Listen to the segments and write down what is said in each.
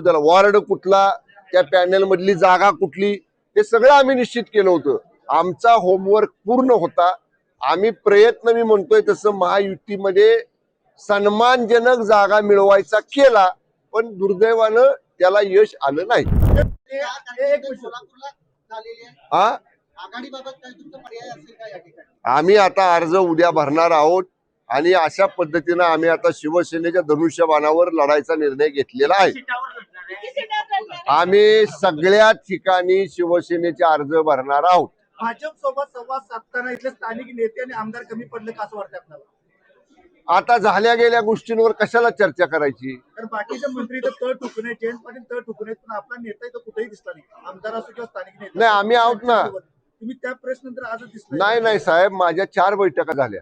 त्याला वॉर्ड कुठला, त्या पॅनल मधली जागा कुठली, हे सगळं आम्ही निश्चित केलं होतं. आमचा होमवर्क पूर्ण होता. आम्ही प्रयत्न मी म्हणतोय तसं महायुतीमध्ये सन्मानजनक जागा मिळवायचा केला, पण दुर्दैवानं त्याला यश आलं नाही. हा, आम्ही आता अर्ज उद्या भरणार आहोत आणि अशा पद्धतीनं आम्ही आता शिवसेनेच्या धनुष्यबाणावर लढायचा निर्णय घेतलेला आहे. आम्ही सगळ्या ठिकाणी शिवसेनेचे अर्ज भरणार आहोत. भाजप सोबत संवाद साधताना इथले स्थानिक नेते आणि आमदार कमी पडले का असं वाटतं आपल्याला? आता झाल्या गेल्या गोष्टींवर कशाला चर्चा करायची? तर बाकीचे मंत्री तर तळ ठुकणे, जयंत पाटील तळ ठुकणे, पण आपला नेता इथं कुठेही दिसला नाही, आमदार असो किंवा स्थानिक नेते. नाही, आम्ही आहोत ना. तुम्ही त्या प्रेस नंतर आजच दिसला नाही साहेब, माझ्या 4 बैठका झाल्या.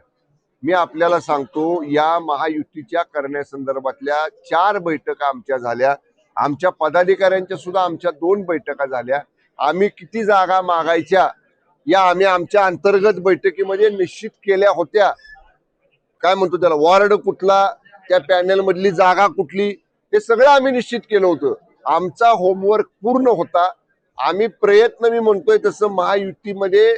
मी आपल्याला सांगतो, या महायुतीच्या करण्यासंदर्भातल्या 4 बैठका आमच्या झाल्या. आमच्या पदाधिकाऱ्यांच्या सुद्धा आमच्या 2 बैठका झाल्या. आम्ही किती जागा मागायच्या या आम्ही आमच्या अंतर्गत बैठकीमध्ये निश्चित केल्या होत्या. काय म्हणतो त्याला, वॉर्ड कुठला, त्या पॅनल मधली जागा कुठली, हे सगळं आम्ही निश्चित केलं होतं. आमचा होमवर्क पूर्ण होता. आम्ही प्रयत्न मी म्हणतोय तसं महायुतीमध्ये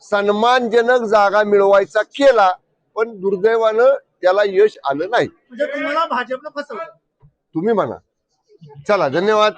सन्मानजनक जागा मिळवायचा केला, पण दुर्दैवानं त्याला यश आलं नाही. म्हणजे तुम्हाला भाजपनं फसवलं, तुम्ही म्हणा. चला, धन्यवाद.